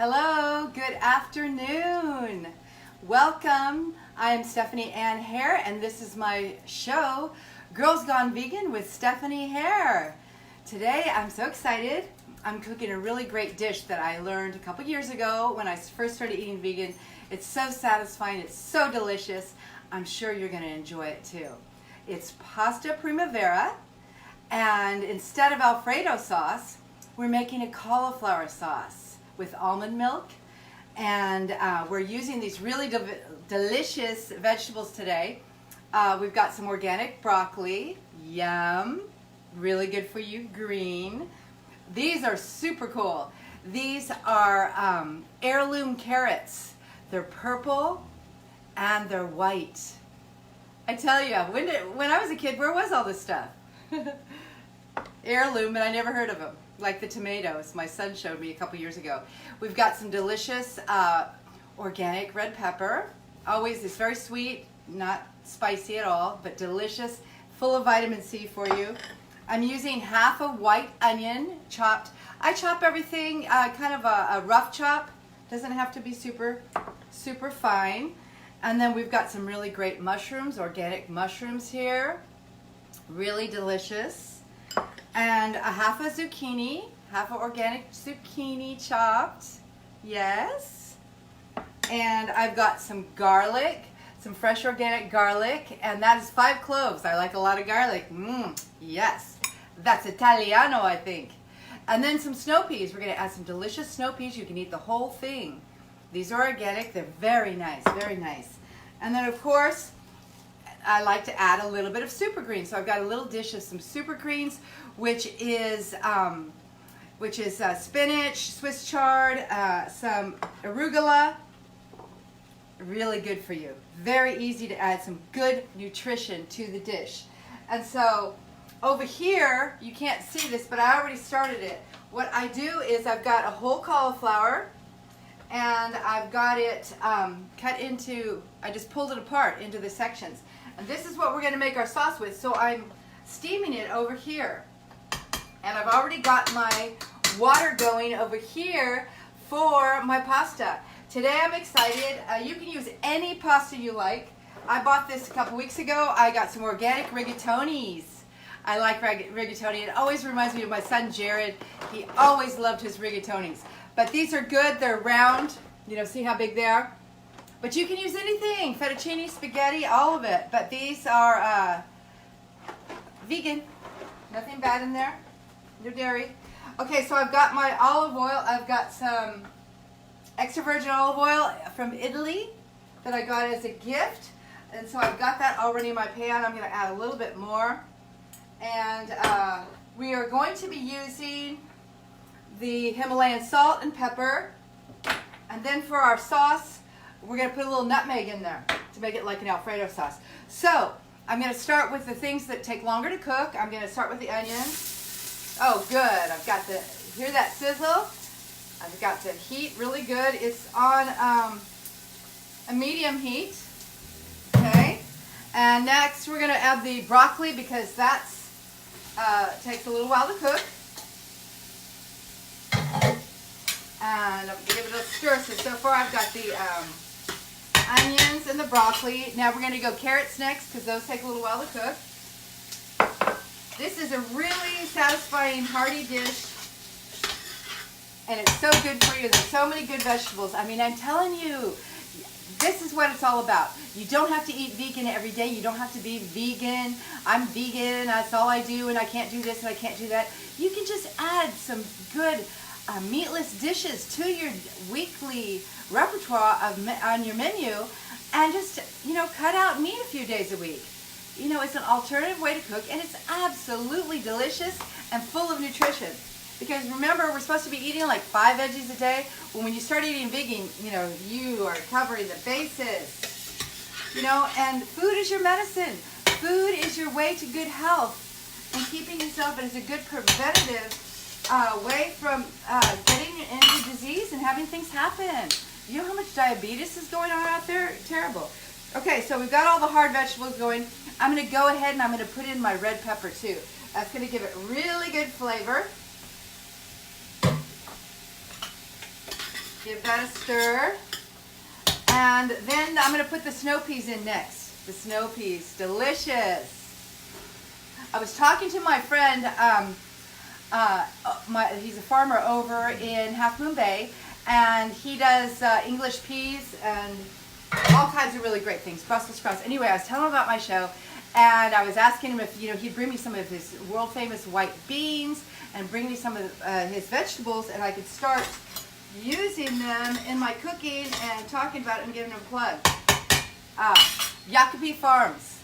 Hello, good afternoon. Welcome. I am Stephanie Ann Hare, and this is my show, Girls Gone Vegan with Stephanie Hare. Today, I'm so excited. I'm cooking a really great dish that I learned a couple years ago when I first started eating vegan. It's so satisfying. It's so delicious. I'm sure you're going to enjoy it too. It's pasta Prima Vera, and instead of Alfredo sauce, we're making a cauliflower sauce with almond milk, and we're using these really delicious vegetables today. We've got some organic broccoli, yum, really good for you, green. These are super cool. These are heirloom carrots. They're purple and they're white. I tell you, when I was a kid, where was all this stuff? Heirloom, and I never heard of them. Like the tomatoes my son showed me a couple years ago. We've got some delicious organic red pepper. Always, it's very sweet, not spicy at all, but delicious, full of vitamin C for you. I'm using half a white onion chopped. I chop everything kind of a rough chop. Doesn't have to be super fine. And then we've got some really great mushrooms, organic mushrooms here. Really delicious. And a half a zucchini, half an organic zucchini chopped, yes. And I've got some garlic, some fresh organic garlic, and that is 5 cloves. I like a lot of garlic. Yes, that's Italiano, I think. And then some snow peas. We're going to add some delicious snow peas. You can eat the whole thing. These are organic. They're very nice, very nice. And then, of course, I like to add a little bit of super greens. So I've got a little dish of some super greens, which is spinach, Swiss chard, some arugula. Really good for you. Very easy to add some good nutrition to the dish. And so over here, you can't see this, but I already started it. What I do is I've got a whole cauliflower, and I've got it cut into, I just pulled it apart into the sections. And this is what we're going to make our sauce with. So I'm steaming it over here. And I've already got my water going over here for my pasta. Today I'm excited. You can use any pasta you like. I bought this a couple weeks ago. I got some organic rigatonis. I like rigatoni. It always reminds me of my son Jared. He always loved his rigatonis. But these are good. They're round. You know, see how big they are? But you can use anything, fettuccine, spaghetti, all of it. But these are vegan, nothing bad in there, no dairy. Okay, so I've got my olive oil. I've got some extra virgin olive oil from Italy that I got as a gift. And so I've got that already in my pan. I'm going to add a little bit more. And we are going to be using the Himalayan salt and pepper. And then for our sauce, we're going to put a little nutmeg in there to make it like an Alfredo sauce. So, I'm going to start with the things that take longer to cook. I'm going to start with the onion. Oh, good. I've got the, hear that sizzle? I've got the heat really good. It's on a medium heat. Okay. And next, we're going to add the broccoli because that's takes a little while to cook. And I'm going to give it a stir. So far, I've got the onions and the broccoli. Now we're going to go carrots next because those take a little while to cook. This is a really satisfying, hearty dish, and it's so good for you. There's so many good vegetables. I mean, I'm telling you, this is what it's all about. You don't have to eat vegan every day. You don't have to be vegan. I'm vegan, that's all I do, and I can't do this and I can't do that. You can just add some good meatless dishes to your weekly repertoire on your menu, and just, you know, cut out meat a few days a week. You know, it's an alternative way to cook, and it's absolutely delicious and full of nutrition. Because remember, we're supposed to be eating like 5 veggies a day. Well, when you start eating vegan, you know, you are covering the bases. You know, and food is your medicine. Food is your way to good health, and keeping yourself as a good preventative way from getting into disease and having things happen. You know how much diabetes is going on out there? Terrible. Okay, so we've got all the hard vegetables going. I'm going to go ahead and I'm going to put in my red pepper too. That's going to give it really good flavor. Give that a stir. And then I'm going to put the snow peas in next. The snow peas, delicious. I was talking to my friend, he's a farmer over in Half Moon Bay, and he does English peas and all kinds of really great things, Brussels sprouts. Anyway, I was telling him about my show, and I was asking him if he'd bring me some of his world famous white beans and bring me some of his vegetables, and I could start using them in my cooking and talking about it and giving them a plug. Yakipi Farms.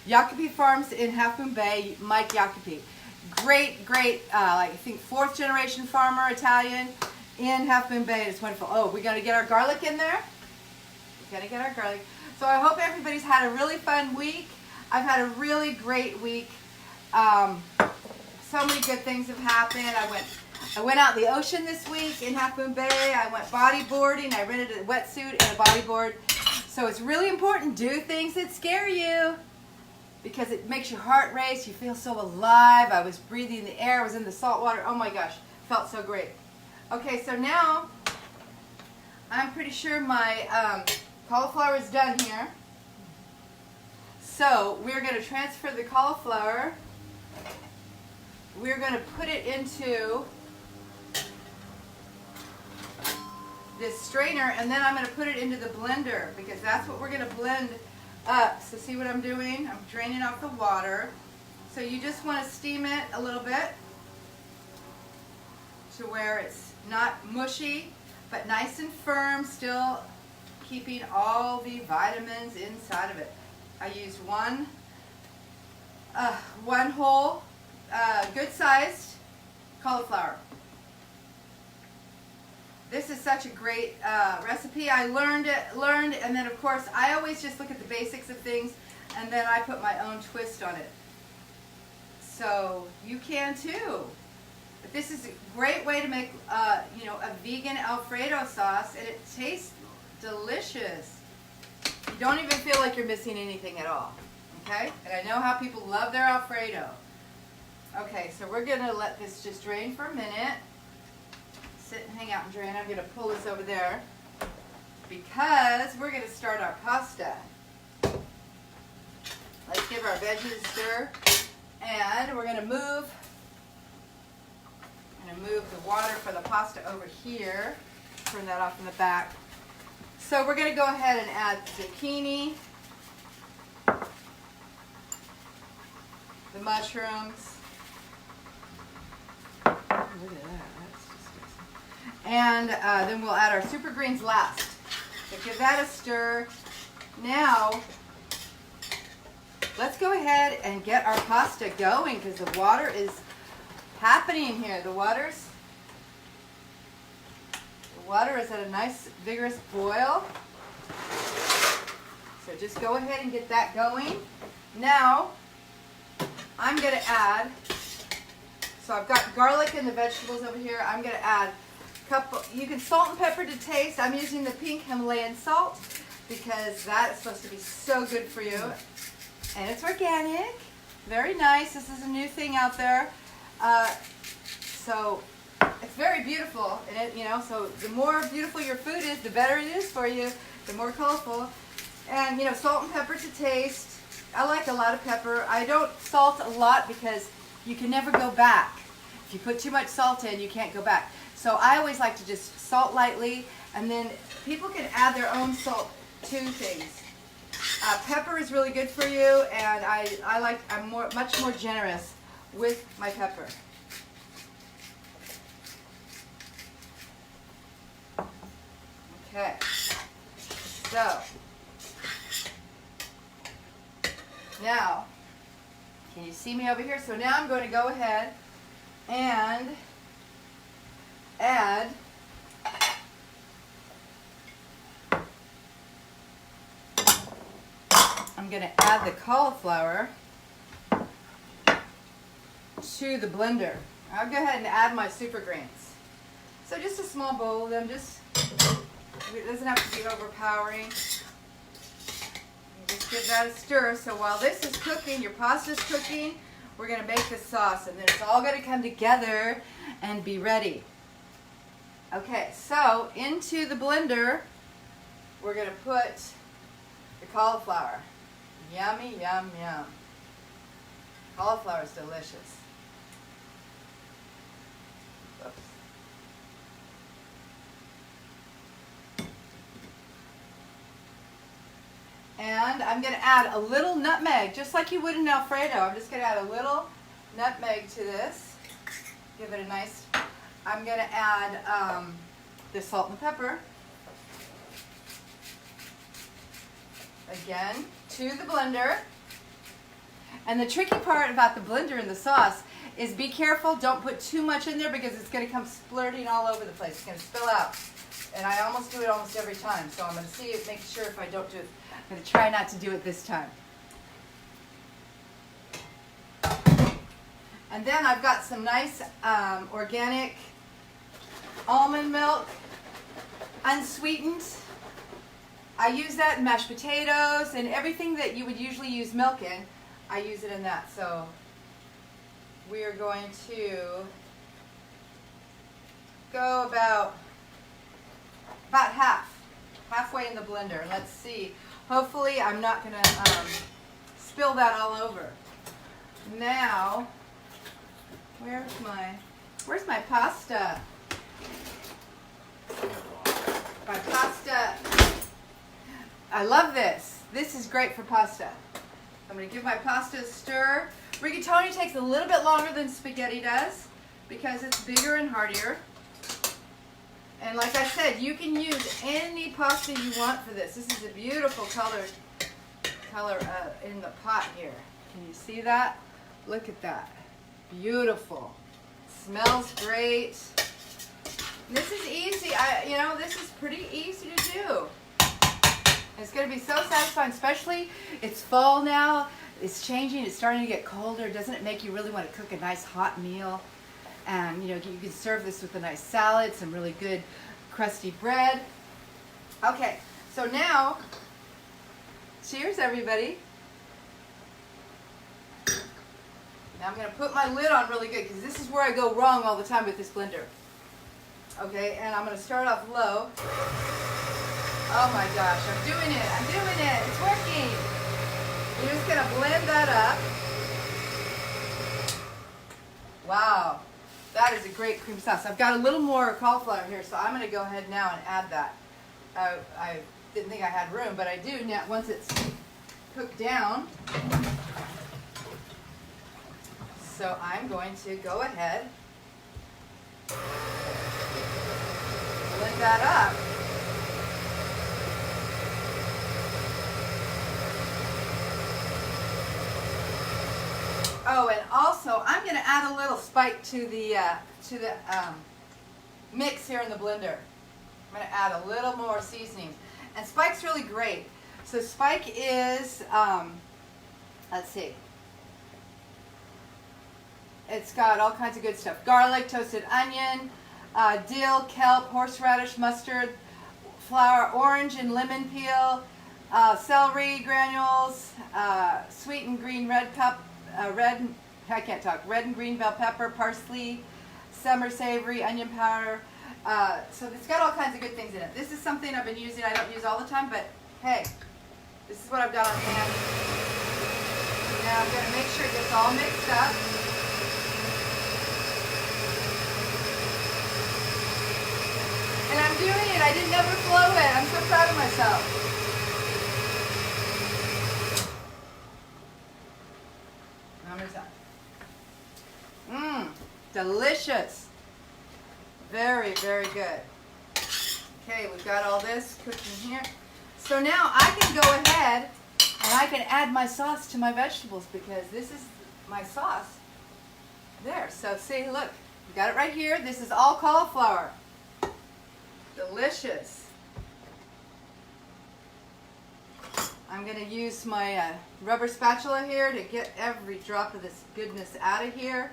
Yakipi Farms in Half Moon Bay, Mike Yakipi. Great, I think 4th generation farmer, Italian, in Half Moon Bay. It's wonderful. Oh, we got to get our garlic in there. We got to get our garlic. So I hope everybody's had a really fun week. I've had a really great week. So many good things have happened. I went out in the ocean this week in Half Moon Bay. I went bodyboarding. I rented a wetsuit and a bodyboard. So it's really important. Do things that scare you, because it makes your heart race. You feel so alive. I was breathing the air. I was in the salt water. Oh my gosh, felt so great. Okay, so now I'm pretty sure my cauliflower is done here. So we're going to transfer the cauliflower. We're going to put it into this strainer, and then I'm going to put it into the blender, because that's what we're going to blend up. So see what I'm doing? I'm draining off the water. So you just want to steam it a little bit to where it's not mushy, but nice and firm, still keeping all the vitamins inside of it. I used one whole good-sized cauliflower. This is such a great recipe. I learned, and then of course I always just look at the basics of things, and then I put my own twist on it. So you can too. But this is a great way to make, a vegan Alfredo sauce, and it tastes delicious. You don't even feel like you're missing anything at all. Okay? And I know how people love their Alfredo. Okay, so we're gonna let this just drain for a minute. Sit and hang out and drain. I'm going to pull this over there because we're going to start our pasta. Let's give our veggies a stir, and we're going to move the water for the pasta over here. Turn that off in the back. So we're going to go ahead and add zucchini, the mushrooms. Look at that. And then we'll add our super greens last. So give that a stir. Now, let's go ahead and get our pasta going, because the water is happening here. The water is at a nice vigorous boil. So just go ahead and get that going. Now, I'm going to add, so I've got garlic and the vegetables over here. I'm going to add you can salt and pepper to taste. I'm using the pink Himalayan salt because that is supposed to be so good for you. And it's organic. Very nice. This is a new thing out there. So it's very beautiful. And so the more beautiful your food is, the better it is for you, the more colorful. And, salt and pepper to taste. I like a lot of pepper. I don't salt a lot because you can never go back. If you put too much salt in, you can't go back. So I always like to just salt lightly, and then people can add their own salt to things. Pepper is really good for you, and I'm much more generous with my pepper. Okay, so now, can you see me over here? So now I'm going to go ahead and add the cauliflower to the blender. I'll go ahead and add my super greens. So just a small bowl of them, it doesn't have to be overpowering. Just give that a stir. So while this is cooking, your pasta's cooking, we're going to make the sauce, and then it's all going to come together and be ready. Okay, so into the blender, we're going to put the cauliflower. Yummy, yum, yum. Cauliflower is delicious. Oops. And I'm going to add a little nutmeg, just like you would in Alfredo. I'm just going to add a little nutmeg to this. Give it a nice... I'm going to add the salt and pepper. Again, to the blender. And the tricky part about the blender and the sauce is be careful, don't put too much in there because it's going to come splurting all over the place. It's going to spill out. And I almost do it almost every time, so I'm going to see it, make sure if I don't do it. I'm going to try not to do it this time. And then I've got some nice organic almond milk, unsweetened. I use that in mashed potatoes and everything that you would usually use milk in. I use it in that. So we are going to go about halfway in the blender. And let's see. Hopefully I'm not going to spill that all over. Now, where's my pasta? My pasta. I love this. This is great for pasta. I'm going to give my pasta a stir. Rigatoni takes a little bit longer than spaghetti does because it's bigger and heartier. And like I said, you can use any pasta you want for this. This is a beautiful color in the pot here. Can you see that? Look at that. Beautiful. Smells great. This is easy. This is pretty easy to do. It's going to be so satisfying, especially it's fall now. It's changing. It's starting to get colder. Doesn't it make you really want to cook a nice hot meal? And you can serve this with a nice salad, some really good crusty bread. Okay, so now, cheers everybody. Now I'm going to put my lid on really good because this is where I go wrong all the time with this blender. Okay, and I'm going to start off low. Oh my gosh, I'm doing it, it's working. You're just going to blend that up. Wow, that is a great cream sauce. I've got a little more cauliflower here, so I'm going to go ahead now and add that. I didn't think I had room, but I do now once it's cooked down. So I'm going to go ahead, blend that up. Oh, and also I'm going to add a little spike to the mix here in the blender. I'm going to add a little more seasoning, and spike's really great. So spike is, let's see, it's got all kinds of good stuff: garlic, toasted onion, dill, kelp, horseradish, mustard, flour, orange and lemon peel, celery granules, sweet and green red and green bell pepper, parsley, summer savory, onion powder. So it's got all kinds of good things in it. This is something I've been using. I don't use all the time, but hey, this is what I've got on hand. Now I'm going to make sure it gets all mixed up. And I'm doing it. I didn't overflow it. I'm so proud of myself. Delicious. Very, very good. Okay, we've got all this cooking here. So now I can go ahead and I can add my sauce to my vegetables because this is my sauce. There, so see, look, we got it right here. This is all cauliflower. Delicious. I'm going to use my rubber spatula here to get every drop of this goodness out of here.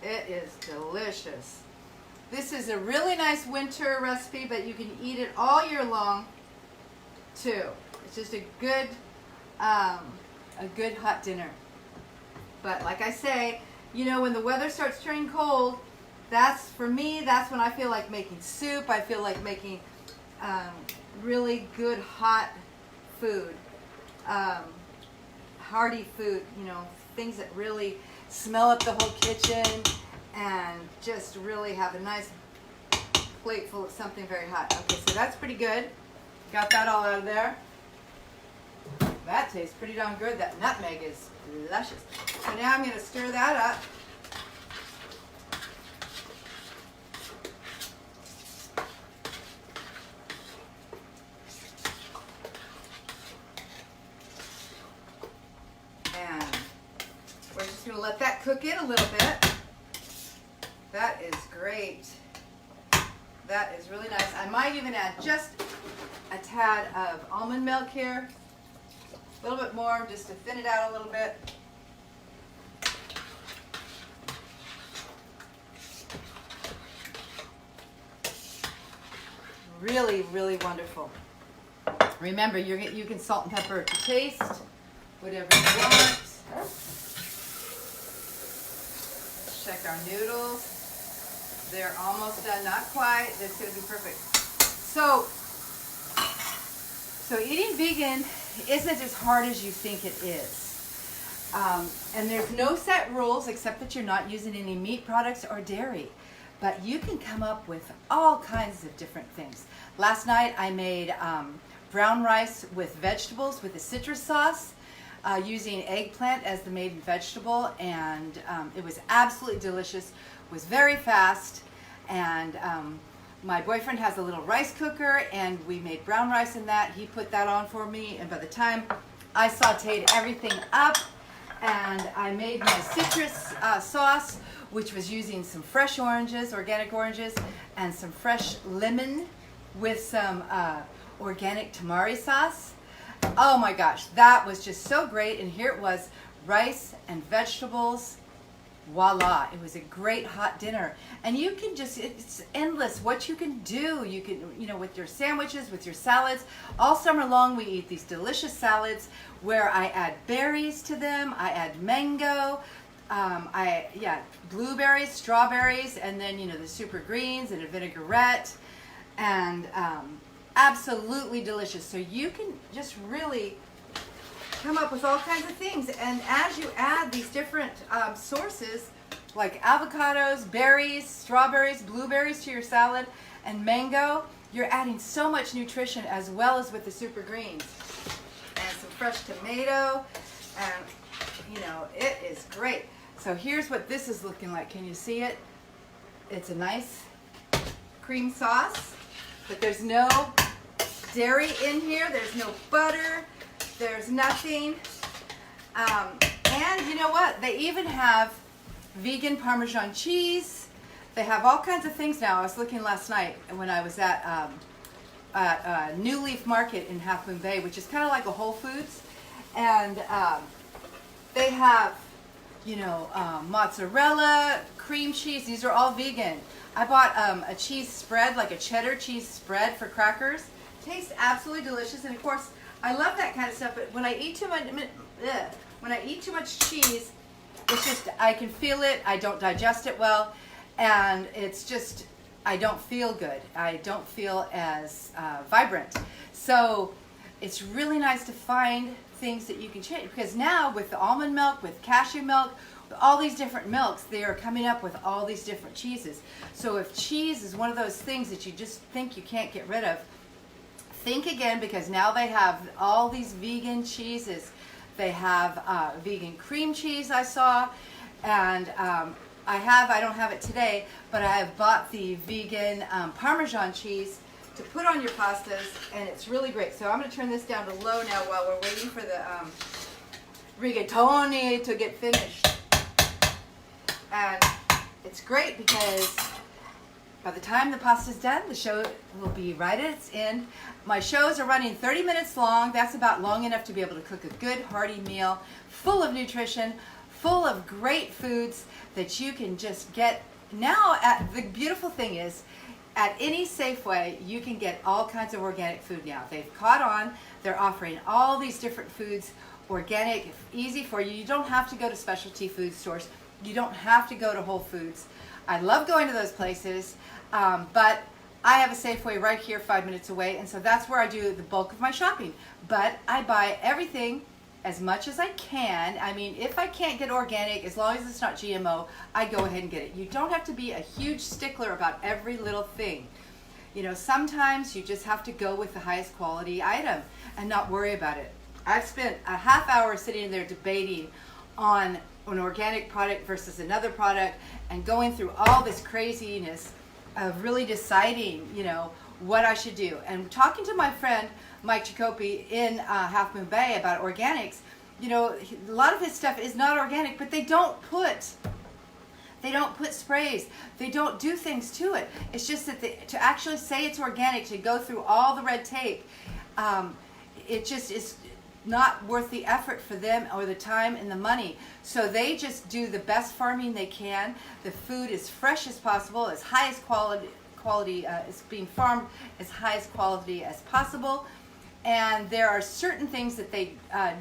It is delicious. This is a really nice winter recipe, but you can eat it all year long too. It's just a good hot dinner. But like I say, you know, when the weather starts turning cold, that's, for me, that's when I feel like making soup. I feel like making really good hot food, hearty food, you know, things that really smell up the whole kitchen and just really have a nice plate full of something very hot. Okay, so that's pretty good. Got that all out of there. That tastes pretty darn good. That nutmeg is luscious. So now I'm going to stir that up. And we're just going to let that cook in a little bit. That is great. That is really nice. I might even add just a tad of almond milk here. A little bit more just to thin it out a little bit. Really, really wonderful. Remember, you can salt and pepper to taste, whatever you want. Check our noodles. They're almost done, not quite. That's going to be perfect. So eating vegan isn't as hard as you think it is. And there's no set rules except that you're not using any meat products or dairy. But you can come up with all kinds of different things. Last night I made brown rice with vegetables with a citrus sauce using eggplant as the main vegetable, and it was absolutely delicious. It was very fast, and my boyfriend has a little rice cooker, and we made brown rice in that. He put that on for me, and by the time I sauteed everything up and I made my citrus sauce, which was using some fresh oranges, organic oranges, and some fresh lemon with some organic tamari sauce. Oh my gosh, that was just so great. And here it was, rice and vegetables. Voila, it was a great hot dinner. And you can just, it's endless what you can do. You can, you know, with your sandwiches, with your salads. All summer long we eat these delicious salads where I add berries to them. I add mango, blueberries, strawberries, and then, you know, the super greens and a vinaigrette. And absolutely delicious. So you can just really come up with all kinds of things, and as you add these different sources like avocados, berries, strawberries, blueberries to your salad, and mango, you're adding so much nutrition, as well as with the super greens and some fresh tomato, and you know, it is great. So here's what this is looking like. Can you see it? It's a nice cream sauce, but there's no dairy in here, there's no butter, there's nothing. And you know what? They even have vegan Parmesan cheese. They have all kinds of things now. I was looking last night when I was at New Leaf Market in Half Moon Bay, which is kind of like a Whole Foods. And they have, you know, mozzarella, cream cheese. These are all vegan. I bought a cheese spread, like a cheddar cheese spread for crackers. Tastes absolutely delicious. And of course, I love that kind of stuff, but when I eat too much cheese, it's just, I can feel it, I don't digest it well, and it's just, I don't feel good. I don't feel as vibrant. So it's really nice to find things that you can change, because now with the almond milk, with cashew milk, with all these different milks, they are coming up with all these different cheeses. So if cheese is one of those things that you just think you can't get rid of, think again, because now they have all these vegan cheeses. They have vegan cream cheese, I saw, and I don't have it today, but I have bought the vegan Parmesan cheese to put on your pastas, and it's really great. So I'm going to turn this down to low now while we're waiting for the rigatoni to get finished. And it's great because by the time the pasta's done, the show will be right at its end. My shows are running 30 minutes long. That's about long enough to be able to cook a good hearty meal full of nutrition, full of great foods that you can just get. Now, the beautiful thing is, at any Safeway, you can get all kinds of organic food now. They've caught on. They're offering all these different foods, organic, easy for you. You don't have to go to specialty food stores. You don't have to go to Whole Foods. I love going to those places, but I have a Safeway right here 5 minutes away, and so that's where I do the bulk of my shopping. But I buy everything as much as I can. I mean, if I can't get organic, as long as it's not GMO, I go ahead and get it. You don't have to be a huge stickler about every little thing. You know, sometimes you just have to go with the highest quality item and not worry about it. I've spent a half hour sitting there debating on an organic product versus another product and going through all this craziness of really deciding, you know, what I should do. And talking to my friend Mike Jacoby in Half Moon Bay about organics, you know, a lot of his stuff is not organic, but they don't put sprays. They don't do things to it. It's just that to actually say it's organic, to go through all the red tape, it just is not worth the effort for them or the time and the money. So they just do the best farming they can. The food is fresh as possible, as high as quality is being farmed as high as quality as possible. And there are certain things that they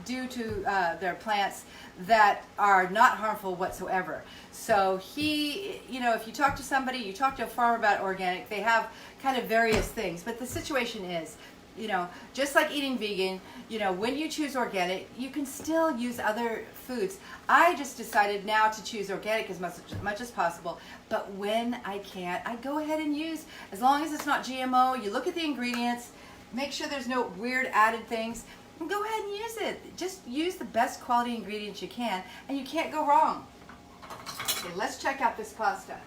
do to their plants that are not harmful whatsoever. So he, you know, if you talk to somebody, you talk to a farmer about organic, they have kind of various things. But the situation is, you know, just like eating vegan, you know, when you choose organic, you can still use other foods. I just decided now to choose organic as much as possible, but when I can't, I go ahead and use, as long as it's not GMO, you look at the ingredients, make sure there's no weird added things, and go ahead and use it. Just use the best quality ingredients you can, and you can't go wrong. Okay, let's check out this pasta.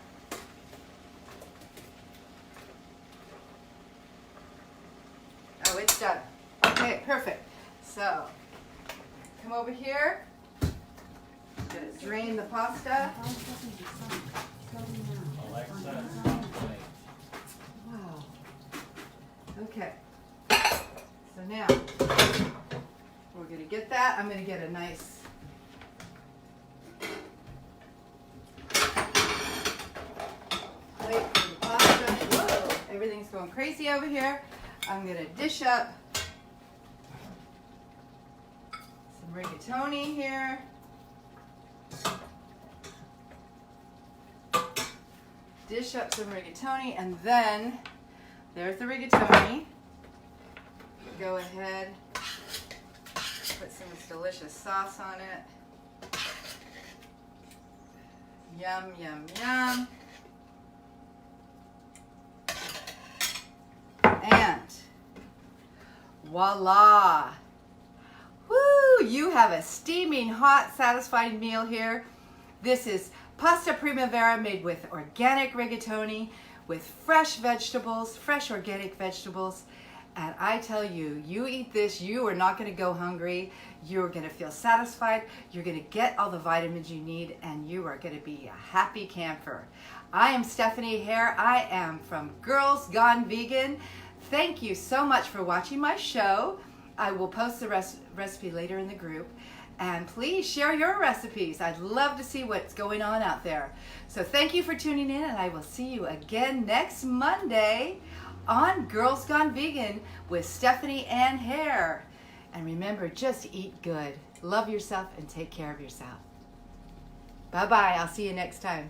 Oh, it's done. Okay, perfect. So, come over here. Gonna drain the pasta. Wow. Okay. So now, we're gonna get that. I'm gonna get a nice plate for the pasta. Whoa, everything's going crazy over here. I'm gonna dish up some rigatoni here. Dish up some rigatoni, and then there's the rigatoni. Go ahead, put some of this delicious sauce on it. Yum, yum, yum. And voila! Woo! You have a steaming, hot, satisfying meal here. This is pasta Prima Vera made with organic rigatoni, with fresh vegetables, fresh organic vegetables. And I tell you, you eat this, you are not going to go hungry. You're going to feel satisfied. You're going to get all the vitamins you need, and you are going to be a happy camper. I am Stephanie Hare. I am from Girls Gone Vegan. Thank you so much for watching my show. I will post the recipe later in the group. And please share your recipes. I'd love to see what's going on out there. So thank you for tuning in, and I will see you again next Monday on Girls Gone Vegan with Stephanie Ann Hare. And remember, just eat good. Love yourself and take care of yourself. Bye-bye. I'll see you next time.